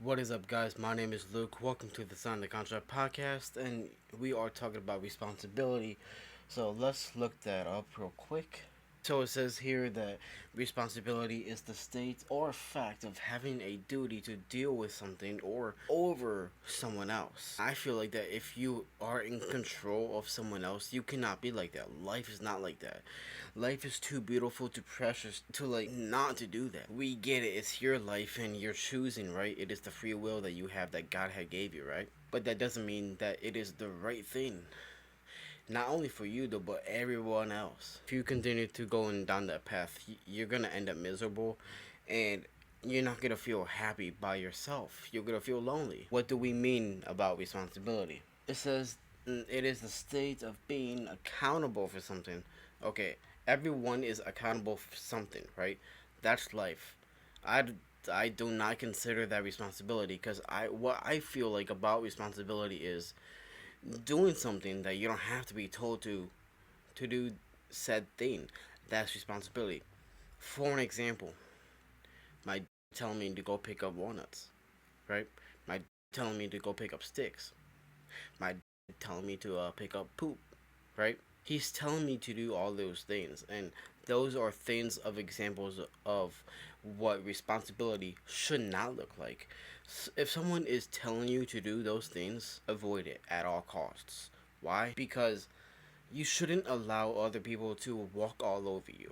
What is up, guys? My name is Luke. Welcome to the Sign the Contract Podcast, and we are talking about responsibility. So let's look that up real quick. So it says here that responsibility is the state or fact of having a duty to deal with something or over someone else. I feel like that if you are in control of someone else, you cannot be like that. Life is not like that. Life is too beautiful, too precious to like not to do that. We get it. It's your life and you're choosing, right? It is the free will that you have that God had gave you, right? But that doesn't mean that it is the right thing. Not only for you though, but everyone else. If you continue to going down that path, you're gonna end up miserable, and you're not gonna feel happy by yourself. You're gonna feel lonely. What do we mean about responsibility? It says it is the state of being accountable for something. Okay, everyone is accountable for something, right? That's life. I, I do not consider that responsibility because what I feel like about responsibility is doing something that you don't have to be told to do said thing. That's responsibility. For an example, my telling me to go pick up walnuts, right? My telling me to go pick up sticks. My telling me to pick up poop, right? He's telling me to do all those things, and those are things of examples of what responsibility should not look like. If someone is telling you to do those things, avoid it at all costs. Why? Because you shouldn't allow other people to walk all over you.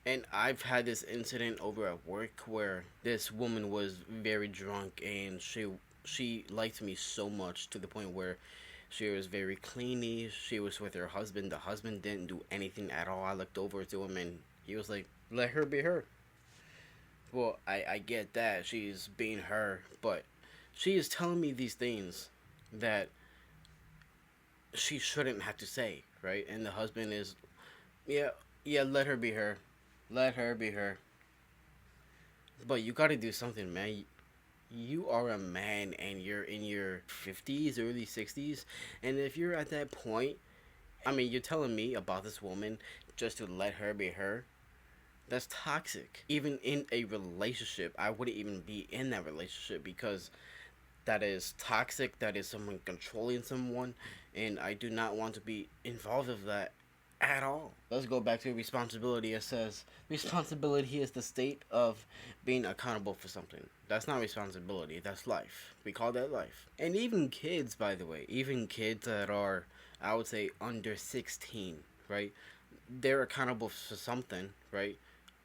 And I've had this incident over at work where this woman was very drunk and she liked me so much to the point where she was very cleany. She was with her husband. The husband didn't do anything at all. I looked over to him and he was like, "Let her be her." Well, I get that she's being her, but she is telling me these things that she shouldn't have to say, right? And the husband is, yeah, yeah, let her be her. Let her be her. But you gotta do something, man. You are a man and you're in your 50s, early 60s. And if you're at that point, I mean, you're telling me about this woman just to let her be her. That's toxic. Even in a relationship, I wouldn't even be in that relationship because that is toxic. That is someone controlling someone. And I do not want to be involved with that at all. Let's go back to responsibility. It says responsibility is the state of being accountable for something. That's not responsibility, that's life. We call that life. And even kids, by the way, even kids that are, I would say, under 16, right? They're accountable for something, right?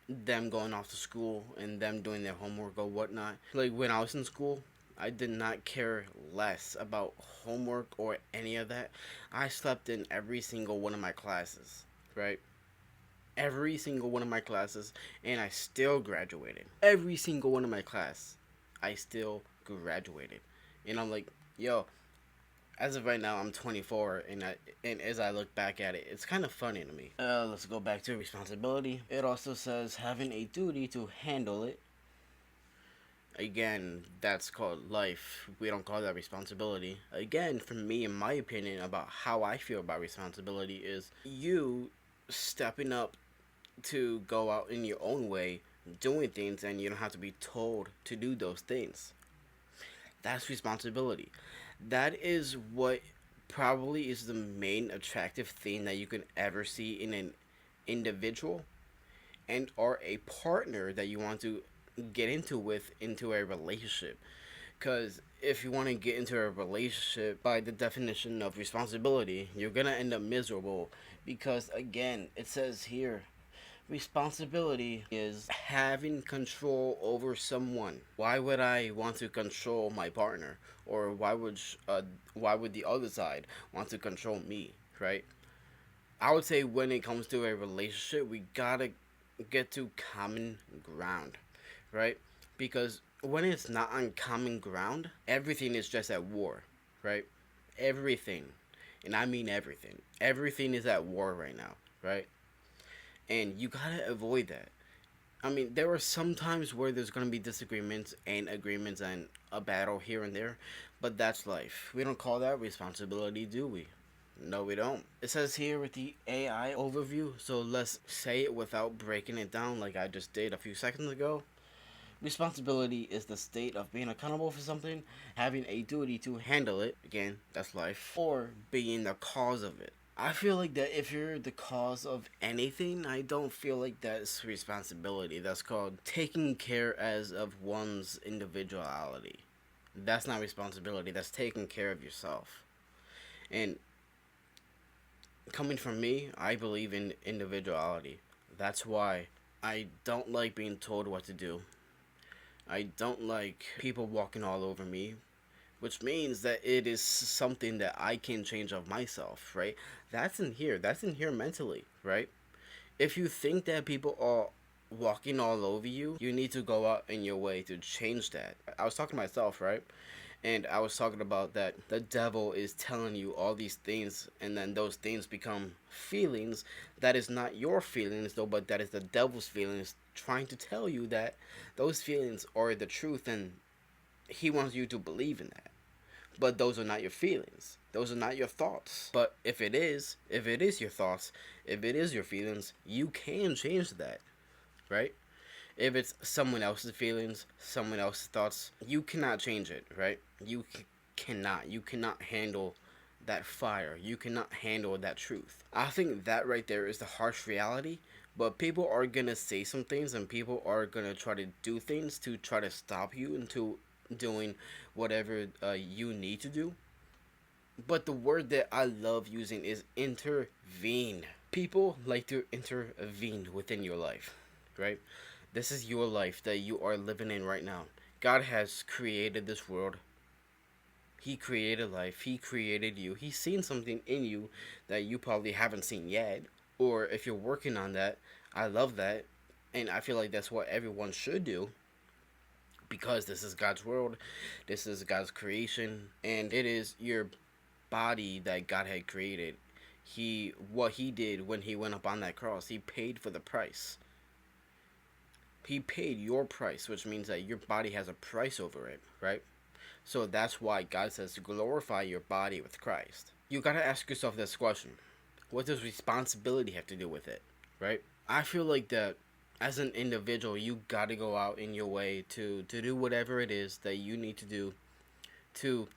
Them going off to school and them doing their homework or whatnot. Like when I was in school, I did not care less about homework or any of that. I slept in every single one of my classes, right? Every single one of my classes, and I still graduated. Every single one of my class, I still graduated. And I'm like, yo, as of right now, I'm 24, and as I look back at it, it's kind of funny to me. Let's go back to responsibility. It also says having a duty to handle it. Again, that's called life. We don't call that responsibility. Again, for me, in my opinion, about how I feel about responsibility is you stepping up to go out in your own way, doing things, and you don't have to be told to do those things. That's responsibility. That is what probably is the main attractive thing that you can ever see in an individual and or a partner that you want to get into a relationship. Because if you want to get into a relationship by the definition of responsibility, you're gonna end up miserable because again, it says here responsibility is having control over someone. Why would I want to control my partner, or why would the other side want to control me? Right? I would say when it comes to a relationship, we gotta get to common ground, right? Because when it's not on common ground, everything is just at war, right? Everything, and I mean everything. Everything is at war right now, right? And you gotta avoid that. I mean, there are some times where there's gonna be disagreements and agreements and a battle here and there, but that's life. We don't call that responsibility, do we? No, we don't. It says here with the AI overview, so let's say it without breaking it down like I just did a few seconds ago. Responsibility is the state of being accountable for something, having a duty to handle it, again, that's life, or being the cause of it. I feel like that if you're the cause of anything, I don't feel like that's responsibility. That's called taking care as of one's individuality. That's not responsibility. That's taking care of yourself. And coming from me, I believe in individuality. That's why I don't like being told what to do. I don't like people walking all over me, which means that it is something that I can change of myself, right? That's in here. That's in here mentally, right? If you think that people are walking all over you, you need to go out in your way to change that. I was talking to myself, right? And I was talking about that the devil is telling you all these things, and then those things become feelings. That is not your feelings, though, but that is the devil's feelings trying to tell you that those feelings are the truth, and he wants you to believe in that. But those are not your feelings. Those are not your thoughts. But if it is your thoughts, if it is your feelings, you can change that, right? If it's someone else's feelings, someone else's thoughts, you cannot change it, right? Cannot. You cannot handle that fire. You cannot handle that truth. I think that right there is the harsh reality. But people are gonna say some things, and people are gonna try to do things to try to stop you into doing whatever you need to do. But the word that I love using is intervene. People like to intervene within your life, right? This is your life that you are living in right now. God has created this world. He created life. He created you. He's seen something in you that you probably haven't seen yet. Or if you're working on that, I love that. And I feel like that's what everyone should do, because this is God's world. This is God's creation. And it is your body that God had created. What he did when he went up on that cross, he paid for the price. He paid your price, which means that your body has a price over it, right? So that's why God says to glorify your body with Christ. You gotta ask yourself this question: what does responsibility have to do with it, right? I feel like that as an individual, you gotta go out in your way to do whatever it is that you need to do to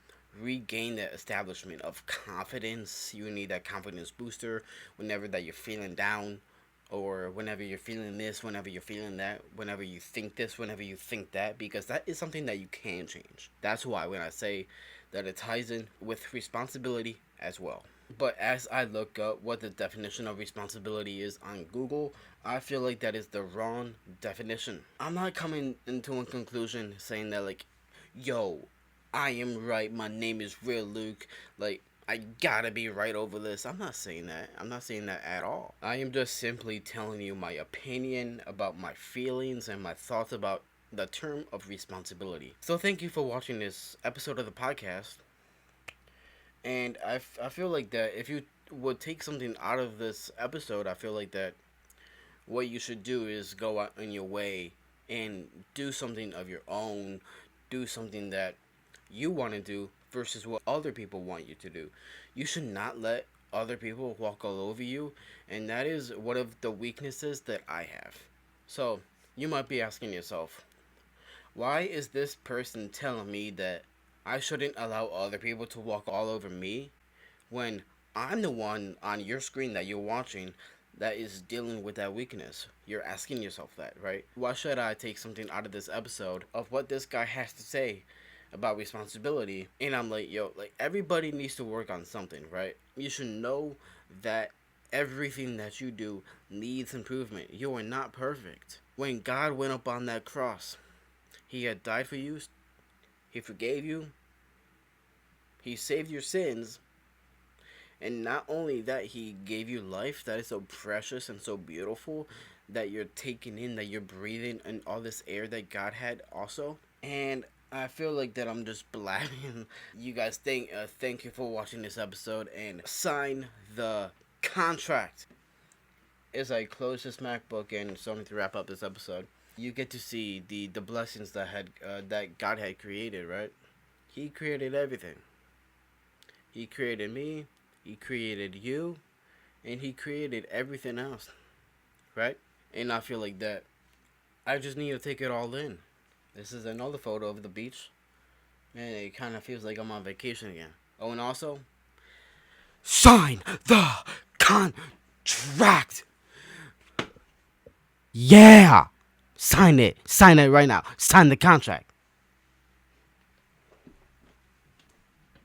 regain that establishment of confidence. You need that confidence booster whenever that you're feeling down, or whenever you're feeling this, whenever you're feeling that, whenever you think this, whenever you think that, because that is something that you can change. That's why when I say that it ties in with responsibility as well. But as I look up what the definition of responsibility is on Google, I feel like that is the wrong definition. I'm not coming into a conclusion saying that, like, yo, I am right, my name is Real Luke, like, I gotta be right over this. I'm not saying that. I'm not saying that at all. I am just simply telling you my opinion about my feelings and my thoughts about the term of responsibility. So thank you for watching this episode of the podcast. And I feel like that if you would take something out of this episode, I feel like that what you should do is go out in your way and do something of your own. Do something that you want to do versus what other people want you to do. You should not let other people walk all over you, and that is one of the weaknesses that I have. So, you might be asking yourself, why is this person telling me that I shouldn't allow other people to walk all over me when I'm the one on your screen that you're watching that is dealing with that weakness? You're asking yourself that, right? Why should I take something out of this episode of what this guy has to say about responsibility, and I'm like, yo, like, everybody needs to work on something, right? You should know that everything that you do needs improvement. You are not perfect. When God went up on that cross, he had died for you, he forgave you, he saved your sins, and not only that, he gave you life that is so precious and so beautiful that you're taking in, that you're breathing, and all this air that God had also. And I feel like that I'm just blabbing. You guys thank you for watching this episode, and sign the contract. As I close this MacBook and starting to wrap up this episode, you get to see the blessings that God had created, right? He created everything. He created me, he created you, and he created everything else, right? And I feel like that I just need to take it all in. This is another photo of the beach, and it kind of feels like I'm on vacation again. Oh, and also, sign the contract. Yeah, sign it right now. Sign the contract.